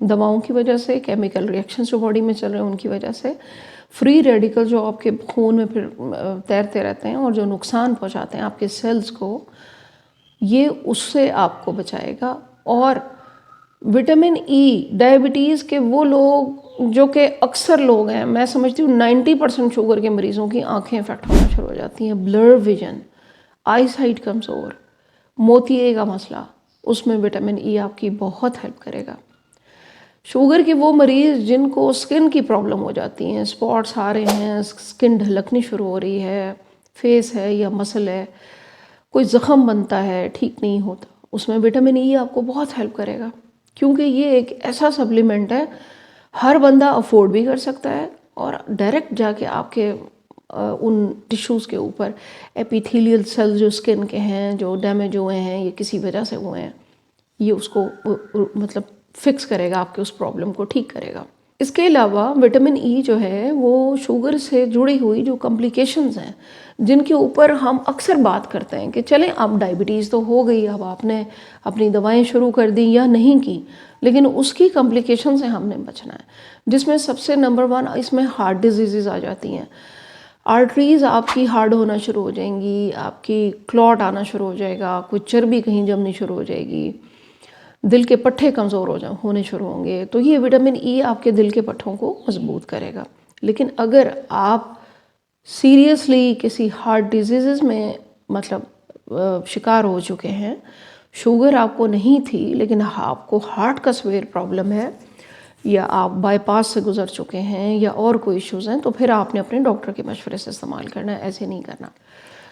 دواؤں کی وجہ سے، کیمیکل ریئیکشنز جو باڈی میں چل رہے ہیں ان کی وجہ سے، فری ریڈیکل جو آپ کے خون میں پھر تیرتے رہتے ہیں اور جو نقصان پہنچاتے ہیں آپ کے سیلز کو، یہ اس سے آپ کو بچائے گا۔ اور وٹامن ای ڈائبٹیز کے وہ لوگ جو کہ اکثر لوگ ہیں، میں سمجھتی ہوں 90% شوگر کے مریضوں کی آنکھیں افیکٹ ہونا شروع ہو جاتی ہیں، بلر ویژن، آئی سائٹ کمزور، موتیے کا مسئلہ، اس میں وٹامن ای آپ کی بہت ہیلپ کرے گا۔ شوگر کے وہ مریض جن کو سکن کی پرابلم ہو جاتی ہیں، سپاٹس آ رہے ہیں، سکن ڈھلکنی شروع ہو رہی ہے، فیس ہے یا مسل ہے، کوئی زخم بنتا ہے ٹھیک نہیں ہوتا، اس میں وٹامن ای آپ کو بہت ہیلپ کرے گا، کیونکہ یہ ایک ایسا سپلیمنٹ ہے ہر بندہ افورڈ بھی کر سکتا ہے، اور ڈائریکٹ جا کے آپ کے ان ٹیشوز کے اوپر ایپیتھیلیل سیل جو سکن کے ہیں جو ڈیمیج ہوئے ہیں یا کسی وجہ سے ہوئے ہیں، یہ اس کو مطلب فکس کرے گا، آپ کے اس پرابلم کو ٹھیک کرے گا۔ اس کے علاوہ وٹامن ای جو ہے وہ شوگر سے جڑی ہوئی جو کمپلیکیشنز ہیں جن کے اوپر ہم اکثر بات کرتے ہیں کہ چلیں اب ڈائبٹیز تو ہو گئی، اب آپ نے اپنی دوائیں شروع کر دیں یا نہیں کی، لیکن اس کی کمپلیکیشن سے ہم نے بچنا ہے، جس میں سب سے نمبر 1 اس میں ہارٹ ڈیزیزز آ جاتی ہیں۔ آرٹریز آپ کی ہارڈ ہونا شروع ہو جائیں گی، آپ کی کلوٹ آنا شروع ہو جائے گا، کوئی چربی کہیں جمنی شروع ہو جائے گی، دل کے پٹھے کمزور ہونے شروع ہوں گے، تو یہ وٹامن ای آپ کے دل کے پٹھوں کو مضبوط کرے گا۔ لیکن اگر آپ سیریسلی کسی ہارٹ ڈیزیزز میں مطلب شکار ہو چکے ہیں، شوگر آپ کو نہیں تھی لیکن آپ کو ہارٹ کا سویر پرابلم ہے، یا آپ بائی پاس سے گزر چکے ہیں یا اور کوئی ایشوز ہیں، تو پھر آپ نے اپنے ڈاکٹر کے مشورے سے استعمال کرنا ہے، ایسے نہیں کرنا۔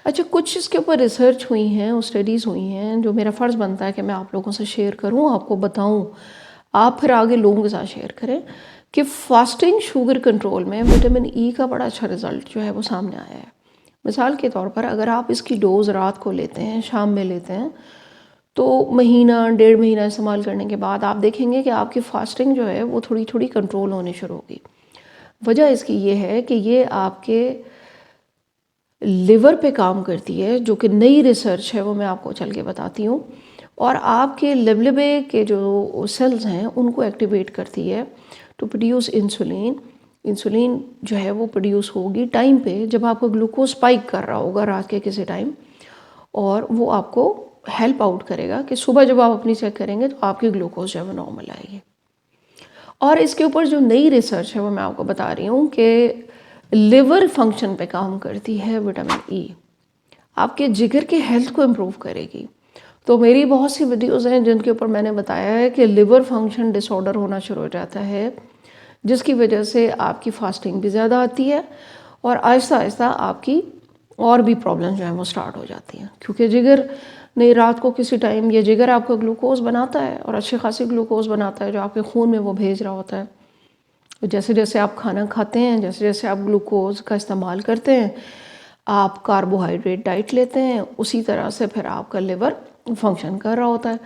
اچھا، کچھ اس کے اوپر ریسرچ ہوئی ہیں، اسٹڈیز ہوئی ہیں جو میرا فرض بنتا ہے کہ میں آپ لوگوں سے شیئر کروں، آپ کو بتاؤں، آپ پھر آگے لوگوں کے ساتھ شیئر کریں کہ فاسٹنگ شوگر کنٹرول میں وٹامن ای کا بڑا اچھا رزلٹ جو ہے وہ سامنے آیا ہے۔ مثال کے طور پر اگر آپ اس کی ڈوز رات کو لیتے ہیں، شام میں لیتے ہیں، تو مہینہ 1.5 مہینہ استعمال کرنے کے بعد آپ دیکھیں گے کہ آپ کی فاسٹنگ جو ہے وہ تھوڑی تھوڑی کنٹرول ہونے شروع ہوگی۔ وجہ اس کی یہ ہے کہ یہ آپ کے لیور پہ کام کرتی ہے، جو کہ نئی ریسرچ ہے، وہ میں آپ کو چل کے بتاتی ہوں، اور آپ کے لیبلبے کے جو سیلز ہیں ان کو ایکٹیویٹ کرتی ہے ٹو پروڈیوس انسولین۔ انسولین جو ہے وہ پروڈیوس ہوگی ٹائم پہ جب آپ کو گلوکوز اسپائک کر رہا ہوگا رات کے کسی ٹائم، اور وہ آپ کو ہیلپ آؤٹ کرے گا کہ صبح جب آپ اپنی چیک کریں گے تو آپ کی گلوکوز جو ہے وہ نارمل آئے گی۔ اور اس کے اوپر جو نئی ریسرچ ہے وہ میں آپ کو بتا رہی ہوں کہ لیور فنکشن پہ کام کرتی ہے وٹامن ای، آپ کے جگر کے ہیلتھ کو امپروو کرے گی۔ تو میری بہت سی ویڈیوز ہیں جن کے اوپر میں نے بتایا ہے کہ لیور فنکشن ڈس آرڈر ہونا شروع ہو جاتا ہے، جس کی وجہ سے آپ کی فاسٹنگ بھی زیادہ آتی ہے، اور آہستہ آہستہ آپ کی اور بھی پرابلم جو ہیں وہ سٹارٹ ہو جاتی ہیں، کیونکہ جگر نے رات کو کسی ٹائم، یہ جگر آپ کا گلوکوز بناتا ہے اور اچھی خاصی گلوکوز بناتا ہے جو آپ کے خون میں وہ بھیج رہا ہوتا ہے۔ جیسے جیسے آپ کھانا کھاتے ہیں، جیسے جیسے آپ گلوکوز کا استعمال کرتے ہیں، آپ کاربوہائیڈریٹ ڈائٹ لیتے ہیں، اسی طرح سے پھر آپ کا لیور فنکشن کر رہا ہوتا ہے۔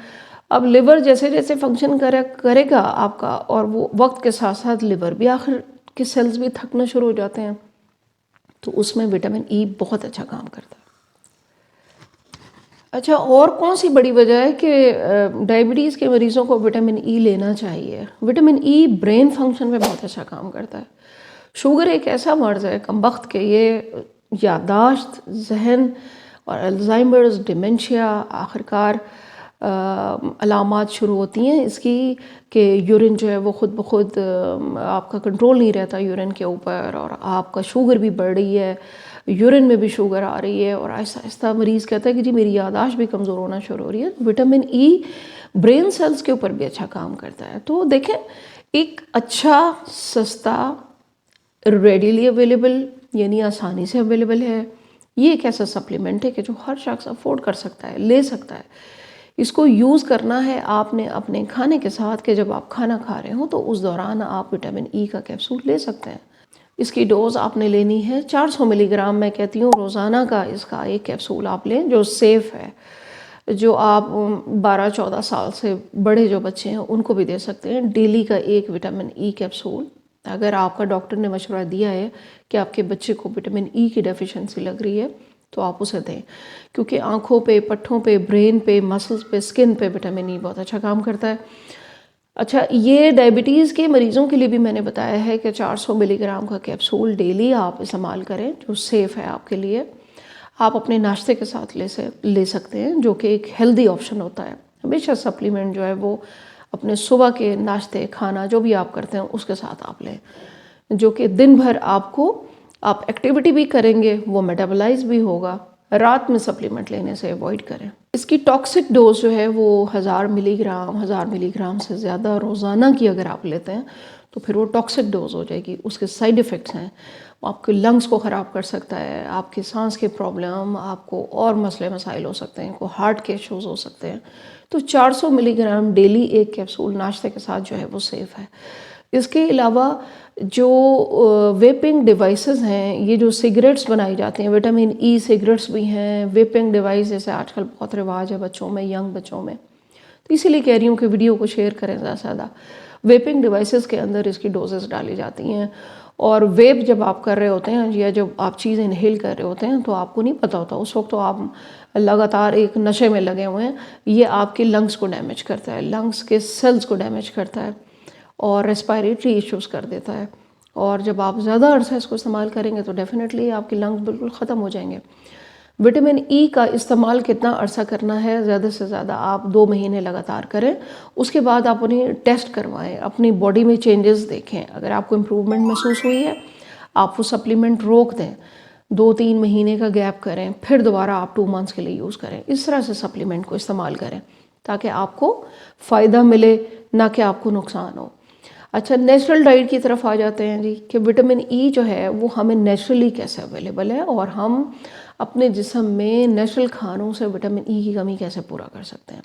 اب لیور جیسے جیسے فنکشن کرے گا آپ کا، اور وہ وقت کے ساتھ ساتھ لیور بھی آخر کے سیلز بھی تھکنا شروع ہو جاتے ہیں، تو اس میں وٹامن ای بہت اچھا کام کرتا ہے۔ اچھا، اور کون سی بڑی وجہ ہے کہ ڈائبٹیز کے مریضوں کو وٹامن ای لینا چاہیے؟ وٹامن ای برین فنکشن میں بہت اچھا کام کرتا ہے۔ شوگر ایک ایسا مرض ہے کم بخت کہ یہ یادداشت، ذہن اور الزائمرز، ڈیمنشیا، آخرکار علامات شروع ہوتی ہیں اس کی کہ یورین جو ہے وہ خود بخود آپ کا کنٹرول نہیں رہتا یورین کے اوپر، اور آپ کا شوگر بھی بڑھ رہی ہے، یورین میں بھی شوگر آ رہی ہے، اور آہستہ آہستہ مریض کہتا ہے کہ جی میری یادداشت بھی کمزور ہونا شروع ہو رہی ہے۔ وٹامن ای برین سیلز کے اوپر بھی اچھا کام کرتا ہے۔ تو دیکھیں، ایک اچھا، سستا، ریڈیلی اویلیبل، یعنی آسانی سے اویلیبل ہے، یہ ایک ایسا سپلیمنٹ ہے کہ جو ہر شخص افورڈ کر سکتا ہے، لے سکتا ہے۔ اس کو یوز کرنا ہے آپ نے اپنے کھانے کے ساتھ، کہ جب آپ کھانا کھا رہے ہوں تو اس دوران آپ وٹامن ای کا کیپسول لے سکتے ہیں۔ اس کی ڈوز آپ نے لینی ہے 400 ملی گرام، میں کہتی ہوں روزانہ کا اس کا ایک کیپسول آپ لیں جو سیف ہے، جو آپ 12-14 سال سے بڑے جو بچے ہیں ان کو بھی دے سکتے ہیں۔ ڈیلی کا ایک وٹامن ای کیپسول، اگر آپ کا ڈاکٹر نے مشورہ دیا ہے کہ آپ کے بچے کو وٹامن ای کی ڈیفیشنسی لگ رہی ہے تو آپ اسے دیں، کیونکہ آنکھوں پہ، پٹھوں پہ، برین پہ، مسلز پہ، سکن پہ وٹامن ای بہت اچھا کام کرتا ہے۔ اچھا، یہ ڈائبٹیز کے مریضوں کے لیے بھی میں نے بتایا ہے کہ 400 ملی گرام کا کیپسول ڈیلی آپ استعمال کریں، جو سیف ہے آپ کے لیے. آپ اپنے ناشتے کے ساتھ لے سکتے ہیں، جو کہ ایک ہیلدی آپشن ہوتا ہے. ہمیشہ سپلیمنٹ جو ہے وہ اپنے صبح کے ناشتے، کھانا جو بھی آپ کرتے ہیں اس کے ساتھ آپ لیں، جو کہ دن بھر آپ ایکٹیویٹی بھی کریں گے، وہ میٹابلائز بھی ہوگا. رات میں سپلیمنٹ لینے سے اوائڈ کریں. اس کی ٹاکسک ڈوز جو ہے وہ 1000 ملی گرام سے زیادہ روزانہ کی اگر آپ لیتے ہیں تو پھر وہ ٹاکسک ڈوز ہو جائے گی. اس کے سائیڈ ایفیکٹس ہیں، آپ کے لنگس کو خراب کر سکتا ہے، آپ کے سانس کے پرابلم، آپ کو اور مسئلے مسائل ہو سکتے ہیں، کو ہارٹ کے ایشوز ہو سکتے ہیں. تو 400 ملی گرام ڈیلی ایک کیپسول ناشتے کے ساتھ جو ہے وہ سیف ہے. اس کے علاوہ جو ویپنگ ڈیوائسز ہیں، یہ جو سگریٹس بنائی جاتی ہیں، وٹامن ای سگریٹس بھی ہیں، ویپنگ ڈیوائس جیسے آج کل بہت رواج ہے بچوں میں، ینگ بچوں میں، تو اسی لیے کہہ رہی ہوں کہ ویڈیو کو شیئر کریں زیادہ سے زیادہ. ویپنگ ڈیوائسز کے اندر اس کی ڈوزز ڈالی جاتی ہیں، اور ویپ جب آپ کر رہے ہوتے ہیں یا جب آپ چیز انہیل کر رہے ہوتے ہیں تو آپ کو نہیں پتہ ہوتا، اس وقت تو آپ لگاتار ایک نشے میں لگے ہوئے ہیں. یہ آپ کے لنگس کو ڈیمیج کرتا ہے، لنگس کے سیلز کو ڈیمیج کرتا ہے اور ریسپائریٹری ایشوز کر دیتا ہے. اور جب آپ زیادہ عرصہ اس کو استعمال کریں گے تو ڈیفینیٹلی آپ کے لنگس بالکل ختم ہو جائیں گے. وٹامن ای کا استعمال کتنا عرصہ کرنا ہے؟ زیادہ سے زیادہ آپ 2 مہینے لگاتار کریں. اس کے بعد آپ انہیں ٹیسٹ کروائیں، اپنی باڈی میں چینجز دیکھیں. اگر آپ کو امپروومنٹ محسوس ہوئی ہے، آپ وہ سپلیمنٹ روک دیں، 2-3 مہینے کا گیپ کریں، پھر دوبارہ آپ 2 منتھس کے لیے یوز کریں. اس طرح سے سپلیمنٹ کو استعمال کریں تاکہ آپ کو فائدہ ملے، نہ کہ آپ کو نقصان ہو. اچھا، نیچرل ڈائٹ کی طرف آ جاتے ہیں جی، کہ وٹامن ای جو ہے وہ ہمیں نیچرلی کیسے اویلیبل ہے، اور ہم اپنے جسم میں نیچرل کھانوں سے وٹامن ای کی کمی کیسے پورا کر سکتے ہیں.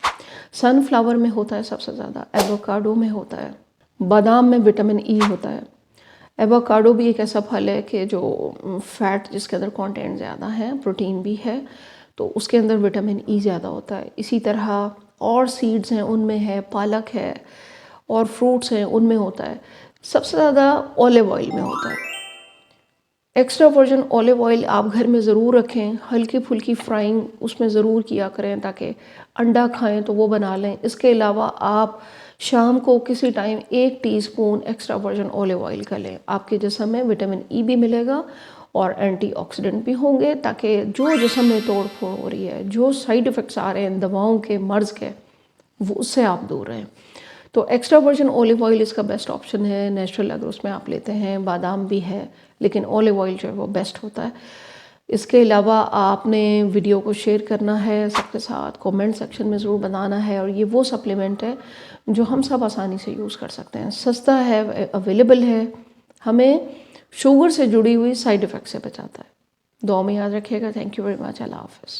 سن فلاور میں ہوتا ہے سب سے زیادہ، ایووکاڈو میں ہوتا ہے، بادام میں وٹامن ای ہوتا ہے. ایووکاڈو بھی ایک ایسا پھل ہے کہ جو فیٹ جس کے اندر کانٹینٹ زیادہ ہے، پروٹین بھی ہے، تو اس کے اندر وٹامن ای زیادہ ہوتا ہے. اسی طرح اور سیڈز ہیں ان میں ہے، پالک ہے، اور فروٹس ہیں ان میں ہوتا ہے. سب سے زیادہ اولیو آئل میں ہوتا ہے. ایکسٹرا ورجن اولیو آئل آپ گھر میں ضرور رکھیں، ہلکی پھلکی فرائنگ اس میں ضرور کیا کریں تاکہ انڈا کھائیں تو وہ بنا لیں. اس کے علاوہ آپ شام کو کسی time 1 teaspoon extra virgin olive oil کا لیں. آپ کے جسم میں وٹامن ای بھی ملے گا اور اینٹی آکسیڈنٹ بھی ہوں گے، تاکہ جو جسم میں توڑ پھوڑ ہو رہی ہے، جو سائیڈ ایفیکٹس آ رہے ہیں دواؤں کے، مرض کے، وہ اس سے آپ دور رہیں. تو ایکسٹرا ورجن اولیو آئل اس کا بیسٹ آپشن ہے. نیچرل اگر اس میں آپ لیتے ہیں، بادام بھی ہے، لیکن اولیو آئل جو ہے وہ بیسٹ ہوتا ہے. اس کے علاوہ آپ نے ویڈیو کو شیئر کرنا ہے سب کے ساتھ، کومنٹ سیکشن میں ضرور بتانا ہے. اور یہ وہ سپلیمنٹ ہے جو ہم سب آسانی سے یوز کر سکتے ہیں، سستا ہے، اویلیبل ہے، ہمیں شوگر سے جڑی ہوئی سائیڈ ایفیکٹ سے بچاتا ہے. دعا میں یاد رکھیے گا. Thank you very much. اللہ حافظ.